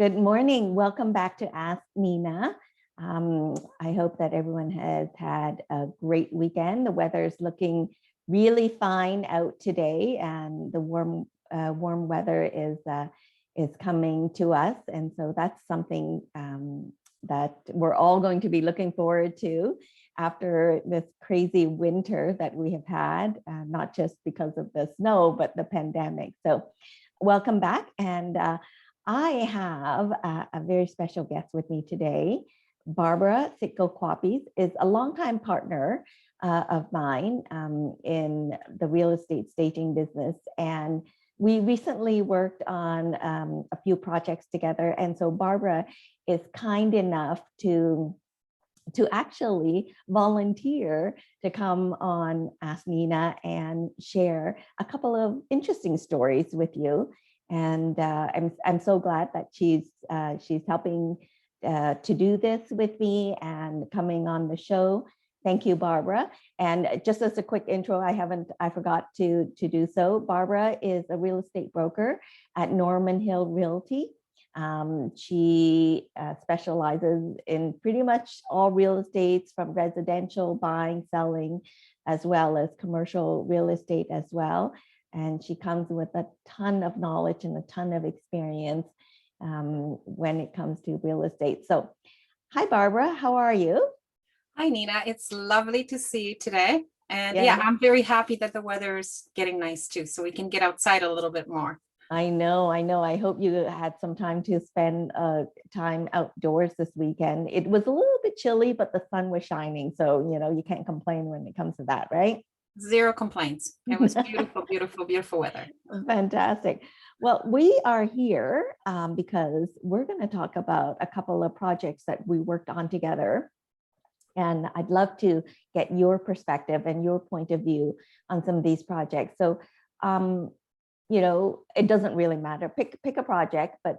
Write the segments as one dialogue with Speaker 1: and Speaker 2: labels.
Speaker 1: Good morning. Welcome back to Ask Nina. I hope that everyone has had a great weekend. The weather is looking really fine out today, and the warm weather is coming to us, and so that's something that we're all going to be looking forward to after this crazy winter that we have had, not just because of the snow, but the pandemic. So welcome back. And I have a very special guest with me today. Barbara Sitko-Kwapis is a longtime partner of mine in the real estate staging business. And we recently worked on a few projects together. And so Barbara is kind enough to actually volunteer to come on Ask Nina and share a couple of interesting stories with you. And I'm so glad that she's helping to do this with me and coming on the show. Thank you, Barbara. And just as a quick intro, I forgot to do so. Barbara is a real estate broker at Norman Hill Realty. She specializes in pretty much all real estates, from residential buying, selling, as well as commercial real estate as well. And she comes with a ton of knowledge and a ton of experience when it comes to real estate. So, hi, Barbara, how are you?
Speaker 2: Hi, Nina. It's lovely to see you today. And yeah, I'm very happy that the weather is getting nice too, so we can get outside a little bit more.
Speaker 1: I know. I hope you had some time to spend time outdoors this weekend. It was a little bit chilly, but the sun was shining. So, you can't complain when it comes to that, right?
Speaker 2: Zero complaints. It was beautiful, beautiful, beautiful weather.
Speaker 1: Fantastic. Well, we are here because we're going to talk about a couple of projects that we worked on together. And I'd love to get your perspective and your point of view on some of these projects. So, it doesn't really matter. Pick a project, but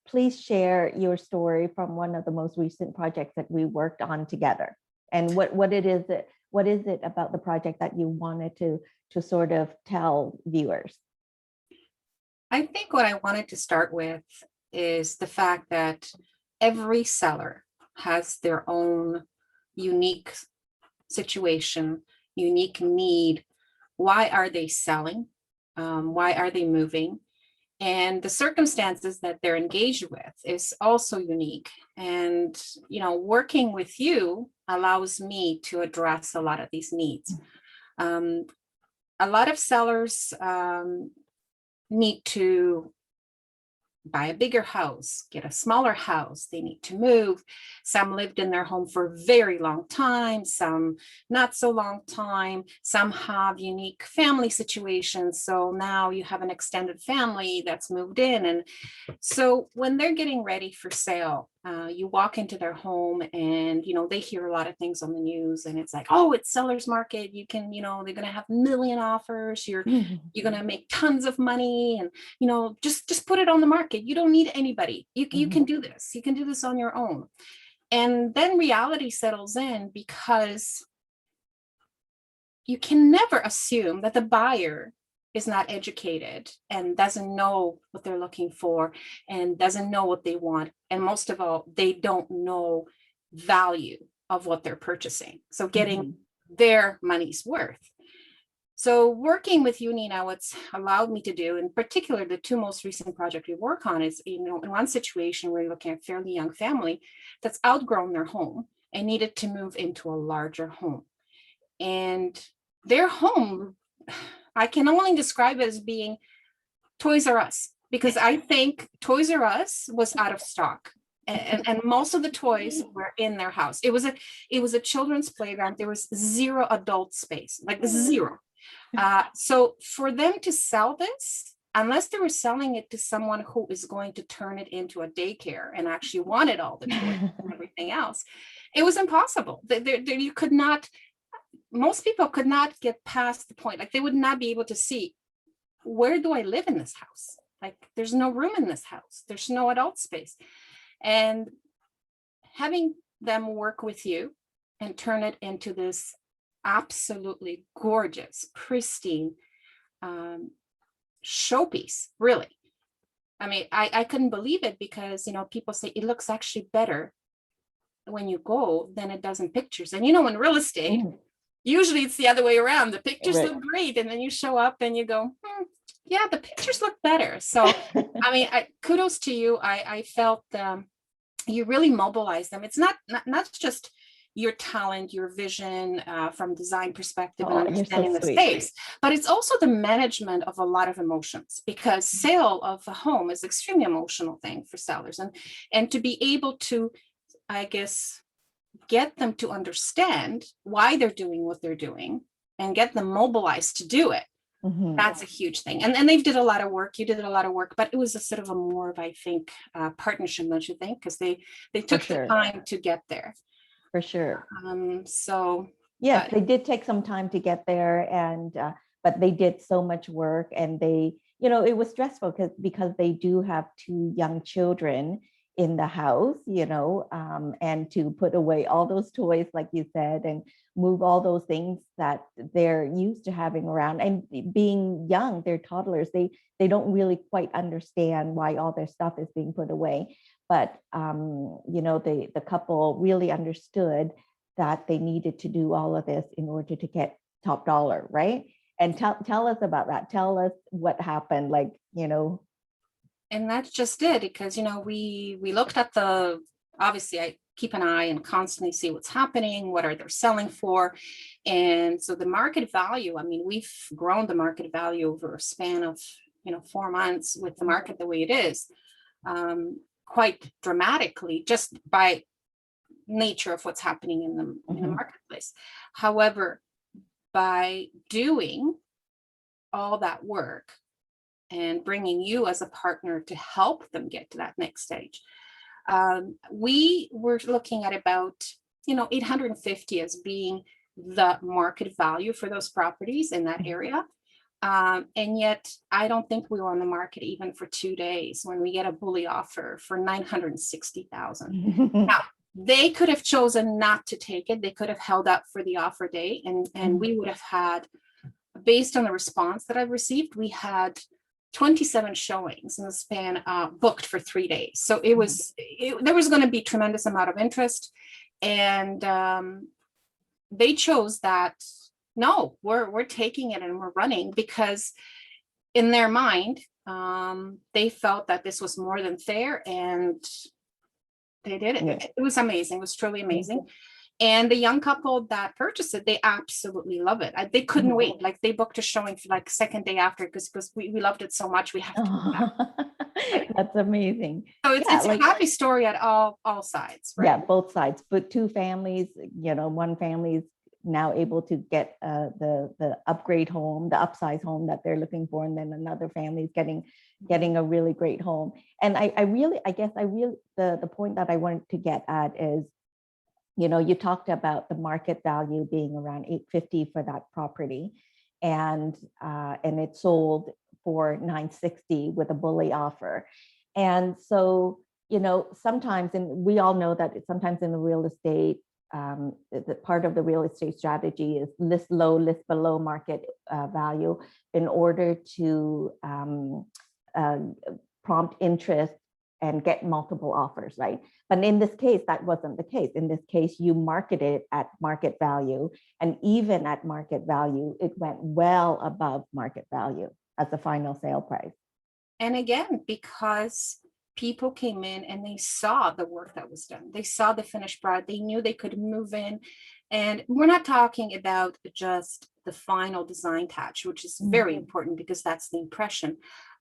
Speaker 1: please share your story from one of the most recent projects that we worked on together. And what is it about the project that you wanted to sort of tell viewers?
Speaker 2: I think what I wanted to start with is the fact that every seller has their own unique situation, unique need. Why are they selling? Why are they moving? And the circumstances that they're engaged with is also unique. And, working with you allows me to address a lot of these needs. A lot of sellers need to buy a bigger house, get a smaller house. They need to move. Some lived in their home for a very long time, some not so long time. Some have unique family situations. So now you have an extended family that's moved in. And so when they're getting ready for sale, you walk into their home and, they hear a lot of things on the news and it's like, oh, it's seller's market. You can, they're going to have million offers. You're going to make tons of money and, just put it on the market. You don't need anybody. You can do this. You can do this on your own. And then reality settles in because you can never assume that the buyer is not educated and doesn't know what they're looking for and doesn't know what they want. And most of all, they don't know value of what they're purchasing. So getting their money's worth. So working with you, Nina, what's allowed me to do, in particular, the two most recent projects we work on is, in one situation, we're looking at a fairly young family that's outgrown their home and needed to move into a larger home. And their home, I can only describe it as being Toys R Us, because I think Toys R Us was out of stock. And most of the toys were in their house. It was a children's playground. There was zero adult space, like zero. So for them to sell this, unless they were selling it to someone who is going to turn it into a daycare and actually wanted all the toys and everything else, it was impossible. You could not, most people could not get past the point. Like, they would not be able to see, where do I live in this house? Like, there's no room in this house. There's no adult space. And having them work with you and turn it into this absolutely gorgeous, pristine showpiece, really, I mean, I couldn't believe it because, people say it looks actually better when you go than it does in pictures. And, in real estate, usually it's the other way around. The pictures
Speaker 1: Right.
Speaker 2: look great. And then you show up and you go, yeah, the pictures look better. So, I mean, kudos to you. I felt you really mobilize them. It's not just your talent, your vision from design perspective and
Speaker 1: Oh, you're so
Speaker 2: understanding the
Speaker 1: sweet.
Speaker 2: space, but it's also the management of a lot of emotions, because sale of a home is extremely emotional thing for sellers, and to be able to, I guess, get them to understand why they're doing what they're doing and get them mobilized to do it. That's a huge thing. And they did a lot of work. You did a lot of work, but it was a sort of a more of, I think, partnership, don't you think? Because they took the time to get there.
Speaker 1: For sure.
Speaker 2: So
Speaker 1: yes, they did take some time to get there, and but they did so much work, and they, it was stressful because they do have 2 young children in the house, and to put away all those toys, like you said, and move all those things that they're used to having around. And being young, they're toddlers, they don't really quite understand why all their stuff is being put away. But the couple really understood that they needed to do all of this in order to get top dollar, right? And tell us about that. Tell us what happened,
Speaker 2: And that's just it, because, we looked at obviously I keep an eye and constantly see what's happening, what are they selling for. And so the market value, I mean, we've grown the market value over a span of, 4 months with the market the way it is, quite dramatically, just by nature of what's happening in the marketplace. However, by doing all that work and bringing you as a partner to help them get to that next stage, we were looking at about 850 as being the market value for those properties in that area. And yet I don't think we were on the market even for 2 days when we get a bully offer for 960,000. Now, they could have chosen not to take it. They could have held up for the offer date, and we would have had, based on the response that I've received, we had 27 showings in the span, booked for 3 days. So there was going to be tremendous amount of interest, and they chose that, no, we're taking it and we're running, because in their mind, they felt that this was more than fair, and they did it. Yeah. It was amazing. It was truly amazing. And the young couple that purchased it, they absolutely love it. They couldn't wait. Like, they booked a showing for like second day after, because we loved it so much. We have to go back.
Speaker 1: That's amazing.
Speaker 2: So it's a happy story at all sides, right?
Speaker 1: Yeah, both sides. But 2 families, one family's now able to get the upgrade home, the upsize home that they're looking for, and then another family's getting a really great home. And the point that I wanted to get at is, you talked about the market value being around 850 for that property, and it sold for 960 with a bully offer. And so, sometimes, and we all know that sometimes in the real estate, the part of the real estate strategy is list low, list below market value in order to prompt interest and get multiple offers, right? But in this case, that wasn't the case. In this case, you marketed at market value, and even at market value, it went well above market value as the final sale price.
Speaker 2: And again, because people came in and they saw the work that was done. They saw the finished product. They knew they could move in. And we're not talking about just the final design touch, which is very important, because that's the impression.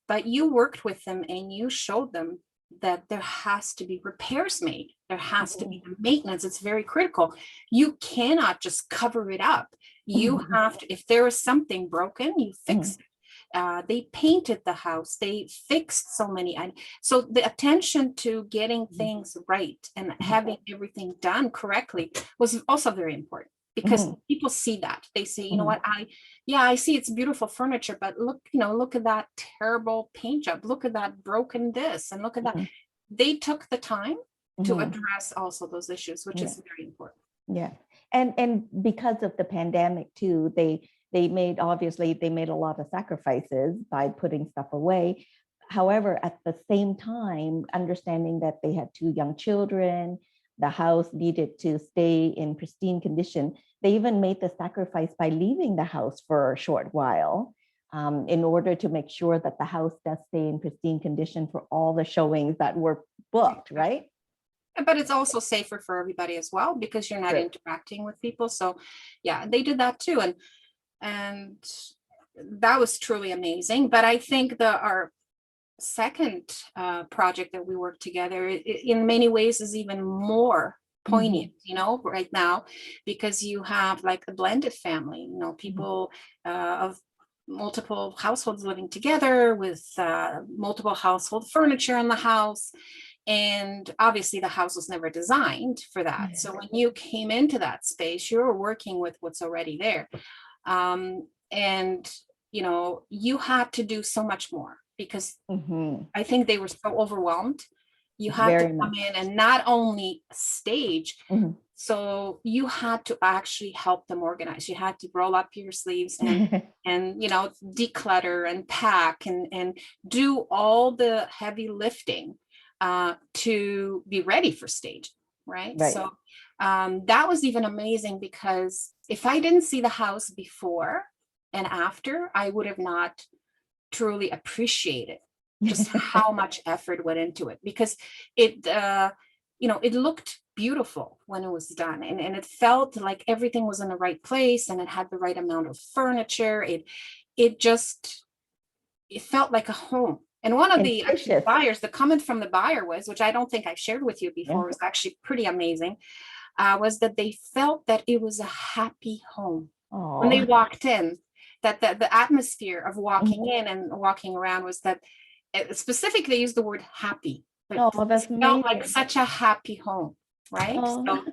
Speaker 2: But you worked with them and you showed them that there has to be repairs made. There has to be the maintenance. It's very critical. You cannot just cover it up. You have to, if there is something broken, you fix it. They painted the house, they fixed so many, and so the attention to getting things right and having everything done correctly was also very important, because people see that. They say, you know what, I see it's beautiful furniture, but look at that terrible paint job, look at that broken this, and look at that. They took the time to address also those issues, which is very important.
Speaker 1: Yeah. And because of the pandemic too, they made a lot of sacrifices by putting stuff away. However, at the same time, understanding that they had 2 young children, the house needed to stay in pristine condition. They even made the sacrifice by leaving the house for a short while, in order to make sure that the house does stay in pristine condition for all the showings that were booked, right?
Speaker 2: But it's also safer for everybody as well, because you're not
Speaker 1: True.
Speaker 2: interacting with people. So yeah, they did that too. And that was truly amazing. But I think our second project that we worked together in many ways is even more poignant, right now, because you have like a blended family, people of multiple households living together with multiple household furniture in the house. And obviously the house was never designed for that. So when you came into that space, you were working with what's already there. And you had to do so much more, because I think they were so overwhelmed. You had to come in and not only stage, so you had to actually help them organize. You had to roll up your sleeves and declutter and pack and do all the heavy lifting to be ready for stage, right? So that was even amazing, because if I didn't see the house before and after, I would have not truly appreciated just how much effort went into it, because it it looked beautiful when it was done, and it felt like everything was in the right place, and it had the right amount of furniture. It felt like a home. And one of the actually buyers, the comment from the buyer was, which I don't think I shared with you before, was actually pretty amazing, was that they felt that it was a happy home. Aww. When they walked in, that the atmosphere of walking in and walking around was that, specifically they used the word happy. It felt like such a happy home, right? So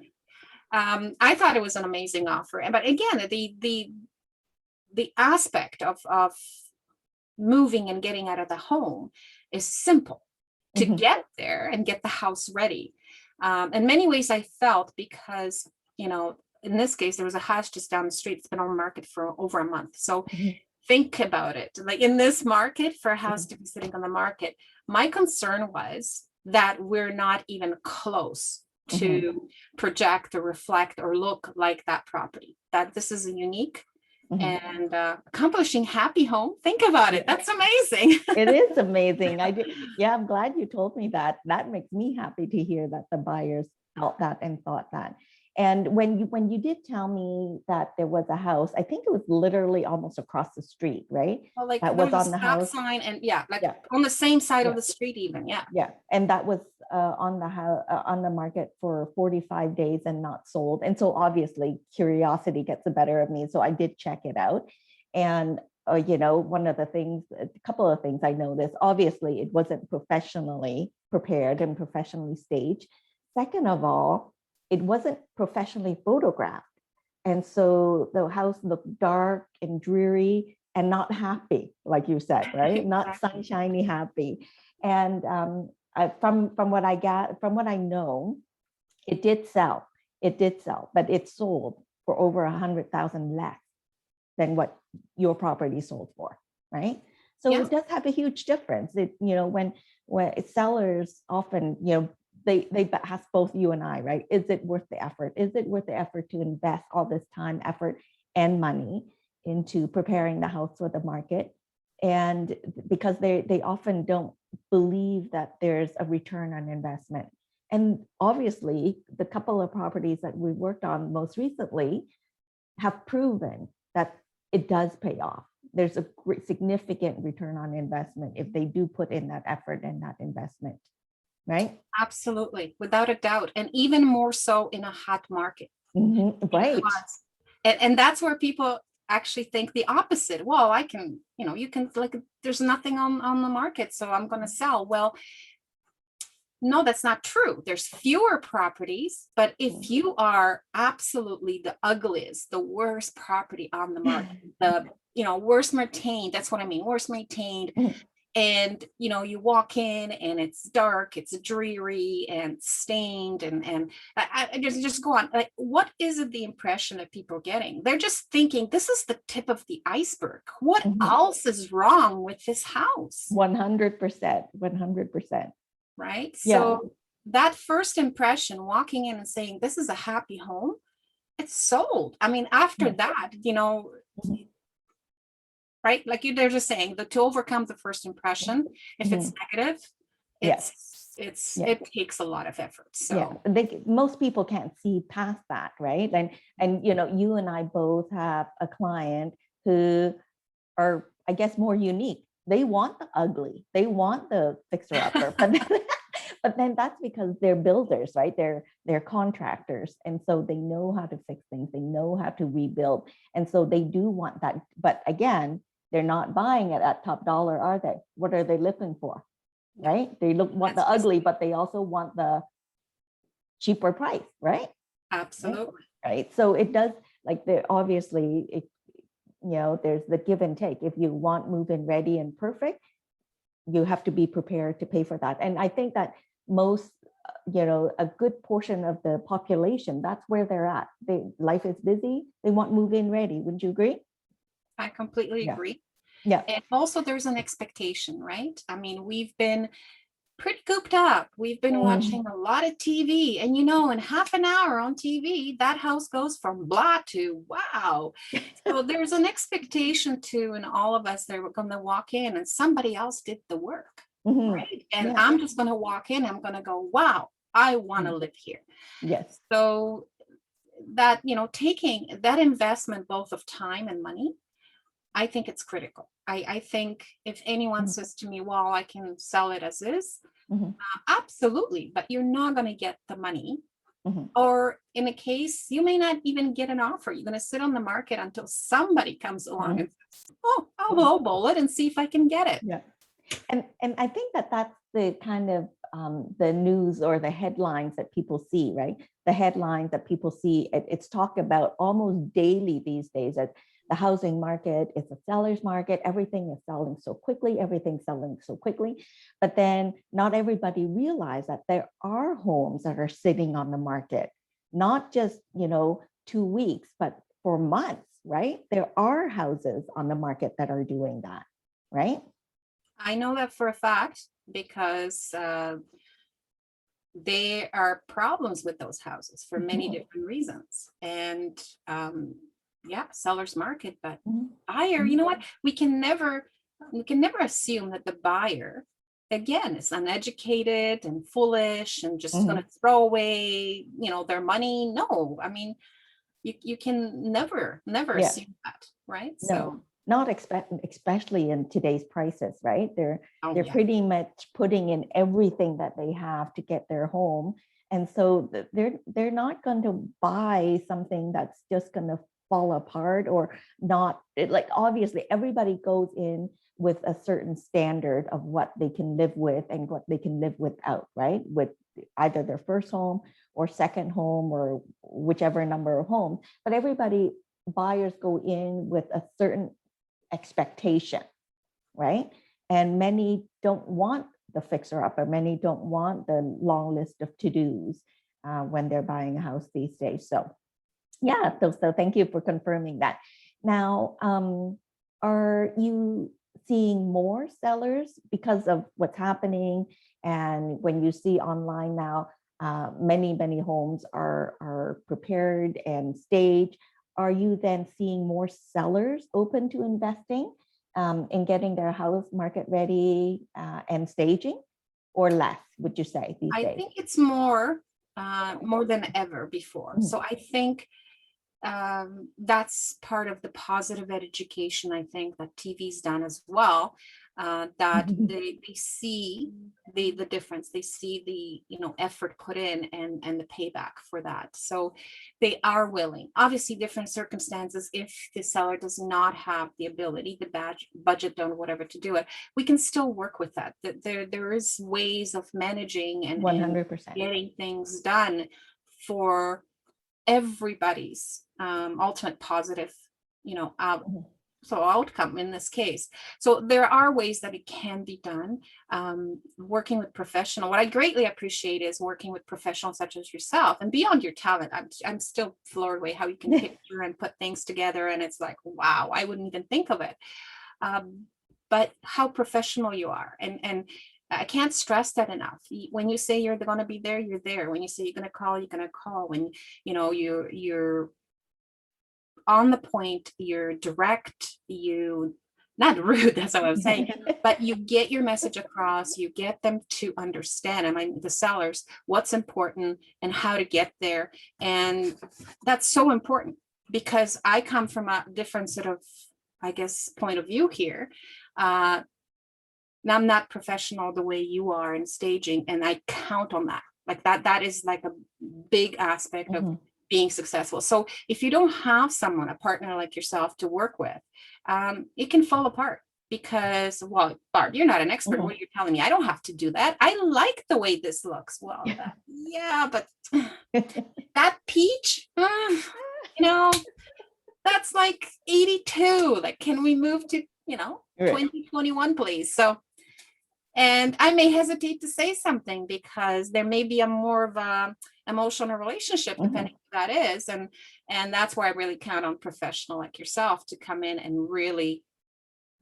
Speaker 2: I thought it was an amazing offer. But again, the aspect of moving and getting out of the home is simple to get there and get the house ready. In many ways, I felt, because in this case, there was a house just down the street. It's been on the market for over a month. So think about it. Like in this market, for a house to be sitting on the market, my concern was that we're not even close to project or reflect or look like that property, that this is a unique and accomplishing happy home. Think about it. That's amazing.
Speaker 1: It is amazing. I'm glad you told me that. That makes me happy to hear that the buyers felt that and thought that. And when you did tell me that there was a house, I think it was literally almost across the street, right?
Speaker 2: Well, like that was on the house sign, and on the same side of the street, even. Yeah.
Speaker 1: And that was on the market for 45 days and not sold. And so obviously curiosity gets the better of me. So I did check it out. And one of the things, a couple of things I noticed, obviously it wasn't professionally prepared and professionally staged. Second of all, it wasn't professionally photographed. And so the house looked dark and dreary and not happy, like you said, right? Not sunshiny happy. And from what I know, it did sell, but it sold for over 100,000 less than what your property sold for, right? So it does have a huge difference. When sellers often, they ask both you and I, right? Is it worth the effort? Is it worth the effort to invest all this time, effort, and money into preparing the house for the market? And because they often don't believe that there's a return on investment. And obviously, the couple of properties that we worked on most recently have proven that it does pay off. There's a significant return on investment if they do put in that effort and that investment. Right?
Speaker 2: Absolutely, without a doubt. And even more so in a hot market.
Speaker 1: Right.
Speaker 2: And that's where people actually think the opposite. Well, I can, you can, like, there's nothing on the market, so I'm going to sell. Well, no, that's not true. There's fewer properties, but if you are absolutely the ugliest, the worst property on the market, the, worst maintained, that's what I mean, worst maintained, And you walk in and it's dark, it's dreary and stained, and I just go on. Like, what is it, the impression that people are getting? They're just thinking this is the tip of the iceberg. What else is wrong with this house?
Speaker 1: 100%, 100%.
Speaker 2: Right.
Speaker 1: Yeah.
Speaker 2: So that first impression, walking in and saying this is a happy home, it's sold. I mean, after that, right? Like they're just saying that to overcome the first impression, if it's negative, it takes a lot of effort. So
Speaker 1: most people can't see past that, right? And you and I both have a client who are, I guess, more unique. They want the ugly, they want the fixer-upper, but then that's because they're builders, right? They're contractors, and so they know how to fix things, they know how to rebuild, and so they do want that. But again, they're not buying it at top dollar, are they? What are they looking for, right? They want the ugly, but they also want the cheaper price, right?
Speaker 2: Absolutely.
Speaker 1: Right. So it does, like, obviously, there's the give and take. If you want move-in ready and perfect, you have to be prepared to pay for that. And I think that most, a good portion of the population, that's where they're at. Life is busy. They want move-in ready. Wouldn't you agree?
Speaker 2: I completely agree.
Speaker 1: Yeah.
Speaker 2: And also there's an expectation, right? I mean, we've been pretty cooped up. We've been watching a lot of TV, and in half an hour on TV, that house goes from blah to wow. So there's an expectation too, and all of us, they're going to walk in and somebody else did the work, right? And I'm just going to walk in, I'm going to go, wow, I want to live here.
Speaker 1: Yes.
Speaker 2: So that, taking that investment both of time and money, I think it's critical. I think if anyone says to me, well, I can sell it as is, absolutely, but you're not going to get the money. Or in a case, you may not even get an offer. You're going to sit on the market until somebody comes along and says, oh, I'll lowball it and see if I can get it.
Speaker 1: Yeah. And I think that's the kind of the news or the headlines that people see, right? The headlines that people see, it's talked about almost daily these days, that the housing market is a seller's market. Everything is selling so quickly. Everything's selling so quickly. But then not everybody realizes that there are homes that are sitting on the market, not just, 2 weeks, but for months, right? There are houses on the market that are doing that, right?
Speaker 2: I know that for a fact because there are problems with those houses for many different reasons. And seller's market, but buyer, you know what? We can never assume that the buyer, again, is uneducated and foolish and just going to throw away, their money. No, I mean, you can never assume that, right?
Speaker 1: No.
Speaker 2: So
Speaker 1: not especially in today's prices, right? They're pretty much putting in everything that they have to get their home, and so they're not going to buy something that's just going to fall apart or not. Like, obviously, everybody goes in with a certain standard of what they can live with and what they can live without, right? With either their first home or second home or whichever number of homes, but buyers go in with a certain expectation, right? And many don't want the fixer-upper. Many don't want the long list of to-dos when they're buying a house these days. So thank you for confirming that. Now, are you seeing more sellers because of what's happening? And when you see online now, many homes are prepared and staged. Are you then seeing more sellers open to investing in getting their house market ready and staging, or less, would you say, these days?
Speaker 2: I think it's more than ever before. So I think that's part of the positive education, I think, that TV's done as well, that they see the difference. They see the effort put in and the payback for that. So they are willing. Obviously, different circumstances. If the seller does not have the ability, the budget, don't whatever to do it, we can still work with that. There is ways of managing and
Speaker 1: 100%
Speaker 2: getting things done for everybody's ultimate positive outcome in this case. So there are ways that it can be done. Working with professional, what I greatly appreciate is working with professionals such as yourself, and beyond your talent. I'm still floored by how you can picture and put things together, and it's like, wow, I wouldn't even think of it. But how professional you are, and I can't stress that enough. When you say you're going to be there, you're there. When you say you're going to call, you're going to call. When you're on the point, you're direct, you not rude, that's what I'm saying, but you get your message across, you get them to understand, the sellers, what's important and how to get there. And that's so important, because I come from a different sort of, I guess, point of view here. Now, I'm not professional the way you are in staging, and I count on that. Like that is like a big aspect of being successful. So if you don't have someone, a partner like yourself to work with, it can fall apart because, well, Barb, you're not an expert. What are you telling me? I don't have to do that. I like the way this looks. Well, yeah, but that peach, that's like 82. Like, can we move to, 2021, please? So, and I may hesitate to say something because there may be a more of a emotional relationship, depending who that is. And that's where I really count on professional like yourself to come in and really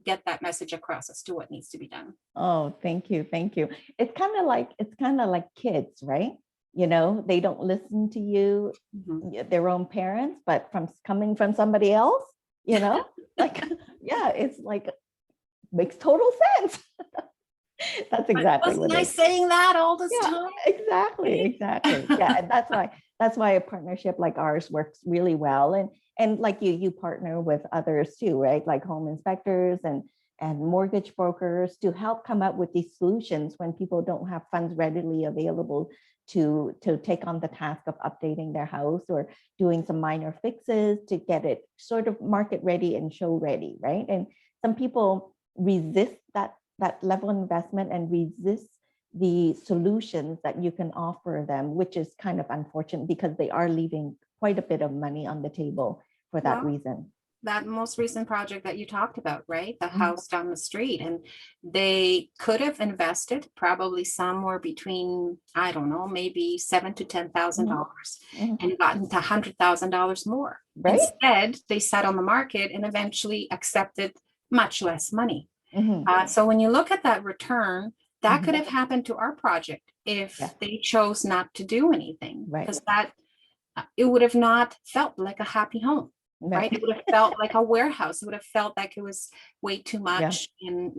Speaker 2: get that message across as to what needs to be done.
Speaker 1: Oh, thank you. Thank you. It's kind of like kids, right? They don't listen to you, their own parents, but coming from somebody else, like, yeah, it's like, makes total sense. That's exactly what
Speaker 2: wasn't I saying that all this time?
Speaker 1: Exactly. Yeah, and that's why a partnership like ours works really well. And like you partner with others too, right? Like home inspectors and mortgage brokers to help come up with these solutions when people don't have funds readily available to take on the task of updating their house or doing some minor fixes to get it sort of market ready and show ready, right? And some people resist that level of investment and resist the solutions that you can offer them, which is kind of unfortunate because they are leaving quite a bit of money on the table for that reason.
Speaker 2: That most recent project that you talked about, right? The house down the street, and they could have invested probably somewhere between, I don't know, maybe $7,000 to $10,000 and gotten to $100,000 more. Right? Instead, they sat on the market and eventually accepted much less money. So when you look at that return, that could have happened to our project if they chose not to do anything, because it would have not felt like a happy home. Right. It would have felt like a warehouse. It would have felt like it was way too much. And,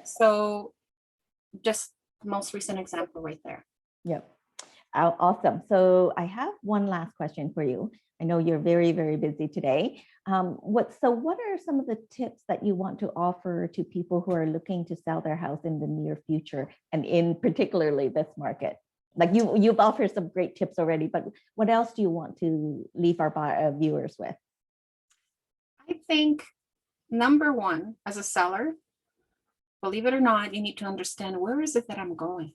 Speaker 2: so just the most recent example right there.
Speaker 1: Yep. Awesome. So I have one last question for you. I know you're very, very busy today. What are some of the tips that you want to offer to people who are looking to sell their house in the near future, and in particularly this market? Like you've offered some great tips already, but what else do you want to leave our viewers with?
Speaker 2: I think number one, as a seller, believe it or not, you need to understand, where is it that I'm going?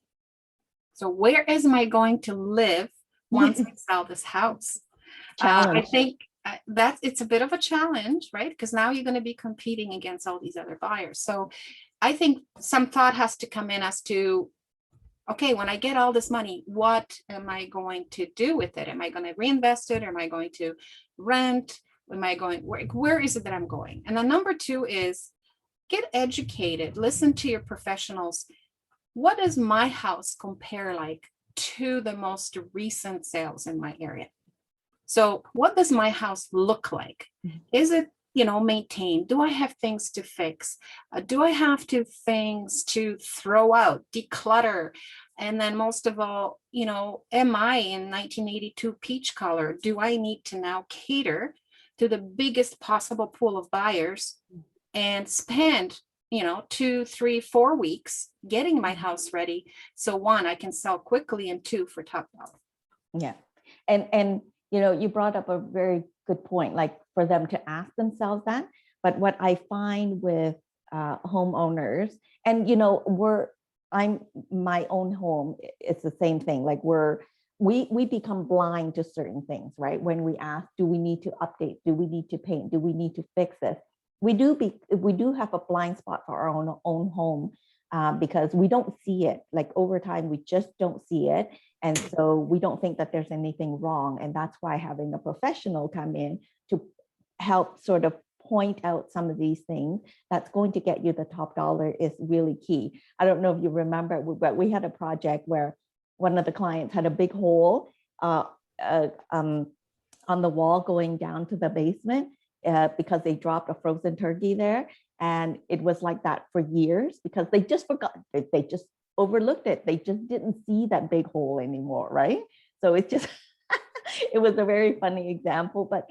Speaker 2: So where am I going to live once I sell this house? I think it's a bit of a challenge, right? Because now you're going to be competing against all these other buyers. So I think some thought has to come in as to, okay, when I get all this money, what am I going to do with it? Am I going to reinvest it? Or am I going to rent? Am I going, where is it that I'm going? And then number two is get educated, listen to your professionals. What does my house compare like to the most recent sales in my area? So what does my house look like? Is it, maintained? Do I have things to fix? Do I have things to throw out, declutter? And then most of all, am I in 1982 peach color? Do I need to now cater to the biggest possible pool of buyers and spend 2, 3, 4 weeks getting my house ready? So one, I can sell quickly, and two, for top dollar.
Speaker 1: Yeah. And you brought up a very good point, like for them to ask themselves that. But what I find with homeowners, and I'm my own home, it's the same thing. Like we become blind to certain things, right? When we ask, do we need to update? Do we need to paint? Do we need to fix this? we do have a blind spot for our own home, because we don't see it. Like over time, we just don't see it. And so we don't think that there's anything wrong. And that's why having a professional come in to help sort of point out some of these things that's going to get you the top dollar is really key. I don't know if you remember, but we had a project where one of the clients had a big hole on the wall going down to the basement, because they dropped a frozen turkey there. And it was like that for years because they just forgot, they just overlooked it. They just didn't see that big hole anymore, right? So it's just, it was a very funny example, but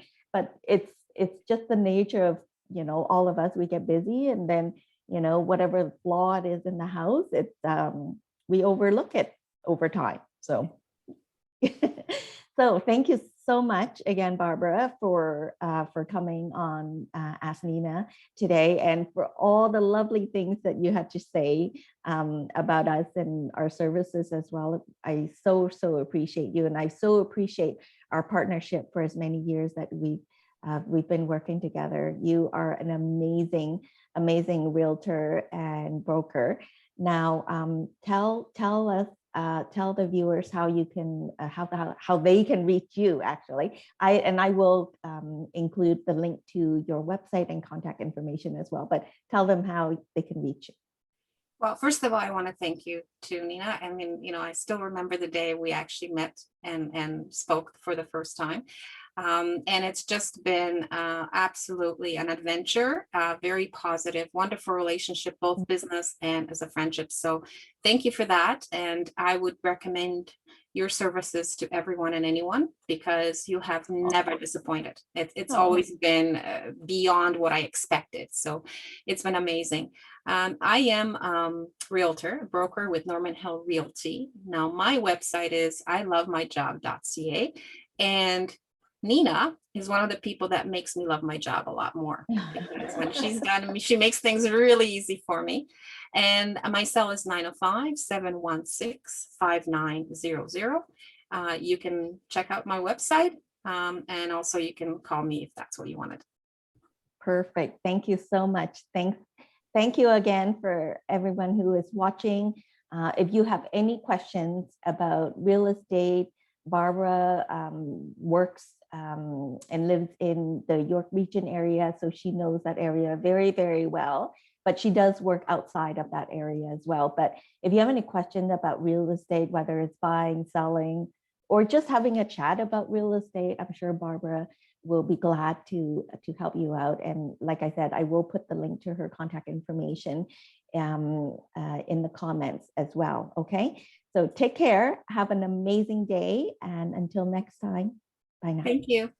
Speaker 1: it's just the nature of, all of us, we get busy, and then, whatever flaw it is in the house, it's we overlook it over time. So so thank you so much again, Barbara, for coming on Ask Nina today, and for all the lovely things that you had to say about us and our services as well. I so appreciate you, and I so appreciate our partnership for as many years that we've been working together. You are an amazing realtor and broker. Now, tell us. Tell the viewers how you can how they can reach you. Actually, I will include the link to your website and contact information as well. But tell them how they can reach you.
Speaker 2: Well, first of all, I want to thank you to Nina. I mean, I still remember the day we actually met and spoke for the first time. And it's just been absolutely an adventure, very positive, wonderful relationship, both business and as a friendship. So thank you for that. And I would recommend your services to everyone and anyone, because you have never disappointed. It's always been beyond what I expected. So it's been amazing. I am realtor, broker with Norman Hill Realty. Now my website is ilovemyjob.ca, and Nina is one of the people that makes me love my job a lot more, because when she's done, she makes things really easy for me. And my cell is 905-716-5900. You can check out my website, and also you can call me if that's what you wanted.
Speaker 1: Perfect. Thank you so much. Thank you again for everyone who is watching. If you have any questions about real estate, Barbara works and lives in the York Region area, so she knows that area very, very well, but she does work outside of that area as well. But if you have any questions about real estate, whether it's buying, selling, or just having a chat about real estate, I'm sure Barbara will be glad to help you out. And like I said, I will put the link to her contact information in the comments as well. Okay, so take care, have an amazing day, and until next time, bye now.
Speaker 2: Thank you.